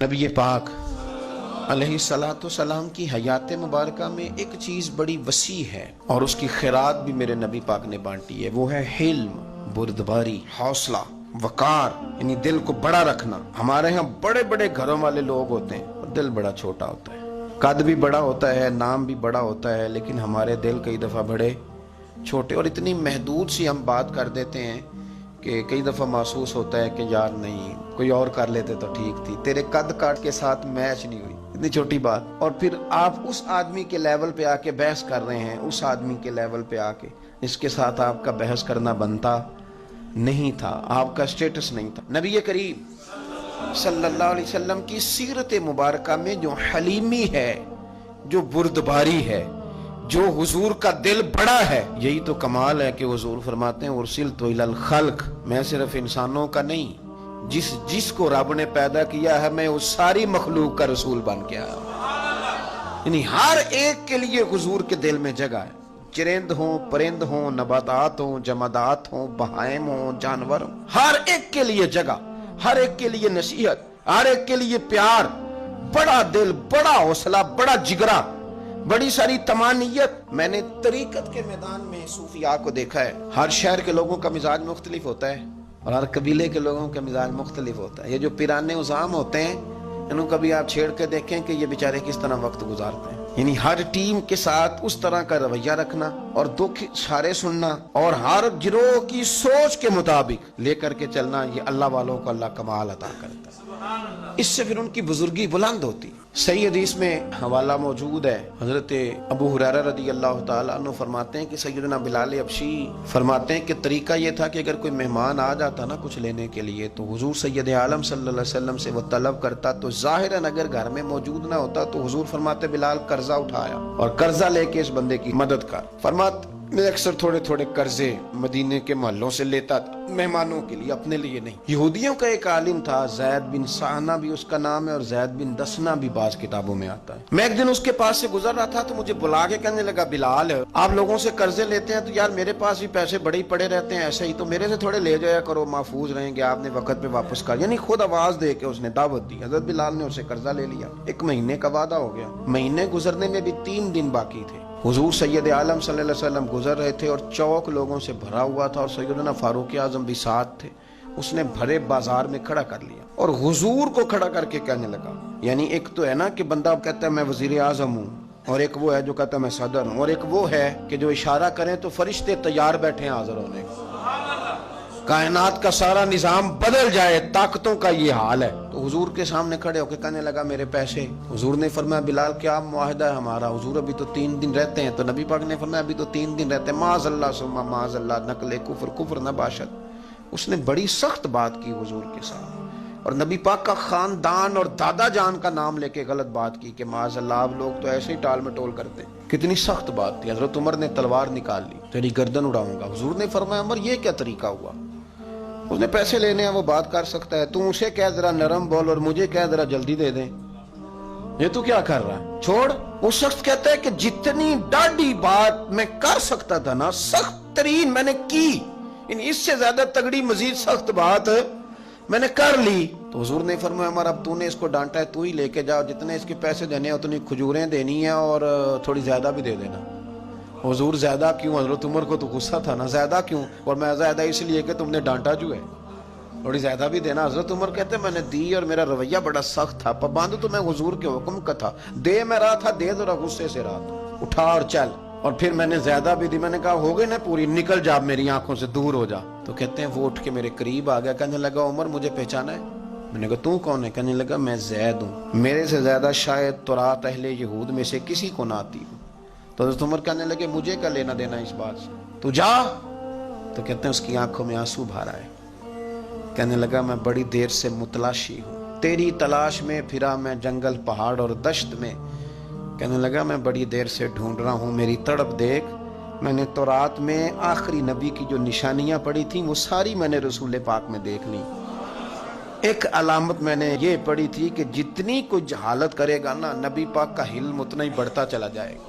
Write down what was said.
نبی پاک علیہ الصلوۃ والسلام کی حیات مبارکہ میں ایک چیز بڑی وسیع ہے اور اس کی خیرات بھی میرے نبی پاک نے بانٹی ہے، وہ ہے حلم، بردباری، حوصلہ، وقار، یعنی دل کو بڑا رکھنا۔ ہمارے ہاں بڑے بڑے گھروں والے لوگ ہوتے ہیں اور دل بڑا چھوٹا ہوتا ہے، قد بھی بڑا ہوتا ہے، نام بھی بڑا ہوتا ہے، لیکن ہمارے دل کئی دفعہ بڑے چھوٹے اور اتنی محدود سی ہم بات کر دیتے ہیں کہ کئی دفعہ محسوس ہوتا ہے کہ یار نہیں، کوئی اور کر لیتے تو ٹھیک تھی، تیرے قد کاٹ کے ساتھ میچ نہیں ہوئی، اتنی چھوٹی بات۔ اور پھر آپ اس آدمی کے لیول پہ آ کے بحث کر رہے ہیں، اس آدمی کے لیول پہ آ کے جس کے ساتھ آپ کا بحث کرنا بنتا نہیں تھا، آپ کا سٹیٹس نہیں تھا۔ نبی کریم صلی اللہ علیہ وسلم کی سیرت مبارکہ میں جو حلیمی ہے، جو بردباری ہے، جو حضور کا دل بڑا ہے، یہی تو کمال ہے کہ حضور فرماتے ہیں ارسلت الی الخلق، میں صرف انسانوں کا نہیں، جس کو رب نے پیدا کیا ہے میں اس ساری مخلوق کا رسول بن کے آیا ہوں۔ یعنی ہر ایک کے لیے حضور کے دل میں جگہ ہے، چرند ہوں، پرند ہوں، نباتات ہوں، جمادات ہوں، بہائم ہوں، جانور ہوں، ہر ایک کے لیے جگہ، ہر ایک کے لیے نصیحت، ہر ایک کے لیے پیار، بڑا دل، بڑا حوصلہ، بڑا جگرا، بڑی ساری تمانیت۔ میں نے طریقت کے میدان میں صوفیاء کو دیکھا ہے، ہر شہر کے لوگوں کا مزاج مختلف ہوتا ہے اور ہر قبیلے کے لوگوں کا مزاج مختلف ہوتا ہے۔ یہ جو پیرانے عظام ہوتے ہیں، انہوں کبھی آپ چھیڑ کے دیکھیں کہ یہ بیچارے کس طرح وقت گزارتے ہیں۔ یعنی ہر ٹیم کے ساتھ اس طرح کا رویہ رکھنا اور دکھ اشارے سننا اور ہر گروہ کی سوچ کے مطابق لے کر کے چلنا، یہ اللہ والوں کو اللہ کمال عطا کرتا ہے، اس سے پھر ان کی بزرگی بلند ہوتی۔ صحیح حدیث میں حوالہ موجود ہے، حضرت ابو ہریرہ رضی اللہ تعالیٰ عنہ فرماتے ہیں کہ سیدنا بلال حبشی فرماتے ہیں کہ طریقہ یہ تھا کہ اگر کوئی مہمان آ جاتا نا کچھ لینے کے لیے تو حضور سید عالم صلی اللہ علیہ وسلم سے وہ طلب کرتا، تو ظاہراً اگر گھر میں موجود نہ ہوتا تو حضور فرماتے بلال قرضہ اٹھایا اور قرضہ لے کے اس بندے کی مدد کر۔ فرماتے میں اکثر تھوڑے تھوڑے قرضے مدینے کے محلوں سے لیتا تھا، مہمانوں کے لیے، اپنے لیے نہیں۔ یہودیوں کا ایک عالم تھا، زید بن سہنہ بھی اس کا نام ہے اور زید بن دسنہ بھی بعض کتابوں میں آتا ہے۔ میں ایک دن اس کے پاس سے گزر رہا تھا تو مجھے بلا کے کہنے لگا، بلال آپ لوگوں سے قرضے لیتے ہیں تو یار میرے پاس بھی پیسے بڑے ہی پڑے رہتے ہیں، ایسے ہی تو میرے سے تھوڑے لے جایا کرو، محفوظ رہیں گے، آپ نے وقت پہ واپس کر، یعنی خود آواز دے کے اس نے دعوت دی۔ حضرت بلال نے اسے قرضہ لے لیا، ایک مہینے کا وعدہ ہو گیا، مہینے گزرنے میں بھی 3 دن باقی تھے۔ حضور سید عالم صلی اللہ علیہ وسلم گزر رہے تھے اور چوک لوگوں سے بھرا ہوا تھا اور سیدنا فاروق اعظم بھی ساتھ تھے۔ اس نے بھرے بازار میں کھڑا کر لیا اور حضور کو کھڑا کر کے کہنے لگا، یعنی ایک تو ہے نا کہ بندہ کہتا ہے میں وزیر اعظم ہوں، اور ایک وہ ہے جو کہتا ہے میں صدر ہوں، اور ایک وہ ہے کہ جو اشارہ کریں تو فرشتے تیار بیٹھے ہیں حاضر ہونے کو، کائنات کا سارا نظام بدل جائے، طاقتوں کا یہ حال ہے۔ تو حضور کے سامنے کھڑے ہو کے کہنے لگا میرے پیسے۔ حضور نے فرمایا بلال کیا معاہدہ ہے ہمارا؟ حضور ابھی تو 3 دن رہتے ہیں۔ تو نبی پاک نے فرمایا ابھی تو 3 دن رہتے ہیں، معاذ اللہ ثم معاذ اللہ، نقل کفر نہ باشد۔ اس نے بڑی سخت بات کی حضور کے ساتھ، اور نبی پاک کا خاندان اور دادا جان کا نام لے کے غلط بات کی کہ معاذ اللہ آپ لوگ تو ایسے ہی ٹال مٹول کرتے ہیں۔ کتنی سخت بات تھی۔ حضرت عمر نے تلوار نکال لی، تیری گردن اڑاؤں گا۔ حضور نے فرمایا عمر یہ کیا طریقہ ہوا؟ اس نے پیسے لینے ہیں، وہ بات کر سکتا ہے، تو اسے کہہ ذرا نرم بول اور مجھے کہہ ذرا جلدی دے دیں، یہ تو کیا کر رہا ہے؟ چھوڑ۔ وہ شخص کہتا ہے کہ جتنی ڈاڈی بات میں کر سکتا تھا نا، سخت ترین میں نے کی، یعنی اس سے زیادہ تگڑی مزید سخت بات میں نے کر لی۔ تو حضور نے فرمایا عمر اب تو نے اس کو ڈانٹا ہے، تو ہی لے کے جاؤ، جتنے اس کے پیسے دینے ہیں اتنی کھجوریں دینی ہیں اور تھوڑی زیادہ بھی دے دینا۔ حضور زیادہ کیوں؟ حضرت عمر کو تو غصہ تھا نا، زیادہ کیوں؟ اور میں زیادہ اس لیے کہ تم نے ڈانٹا جو ہے، تھوڑی زیادہ بھی دینا۔ حضرت عمر کہتے ہیں میں نے دی اور میرا رویہ بڑا سخت تھا، پابند تو میں حضور کے حکم کا تھا، دے میں رہا تھا، دے ذرا غصے سے رہا تھا، اٹھا اور چل۔ اور پھر میں نے زیادہ بھی دی، میں نے کہا ہو گئی نا پوری، نکل جا میری آنکھوں سے دور ہو جا۔ تو کہتے ہیں وہ اٹھ کے میرے قریب آ گیا، کہنے لگا عمر مجھے پہچانا ہے؟ میں نے کہا تو کون ہے؟ کہنے لگا میں زید ہوں، میرے سے زیادہ شاید تورات اہل یہود میں سے کسی کو نہ آتی ہوں۔ تو حضرت عمر کہنے لگے مجھے کیا لینا دینا اس بات سے، تو جا۔ تو کہتے ہیں اس کی آنکھوں میں آنسو بھر آئے، کہنے لگا میں بڑی دیر سے متلاشی ہوں، تیری تلاش میں پھرا میں جنگل پہاڑ اور دشت میں، کہنے لگا میں بڑی دیر سے ڈھونڈ رہا ہوں، میری تڑپ دیکھ، میں نے تورات میں آخری نبی کی جو نشانیاں پڑھی تھیں وہ ساری میں نے رسول پاک میں دیکھ لی۔ ایک علامت میں نے یہ پڑھی تھی کہ جتنی کوئی جہالت کرے گا نا، نبی پاک کا حلم اتنا ہی بڑھتا چلا جائے گا،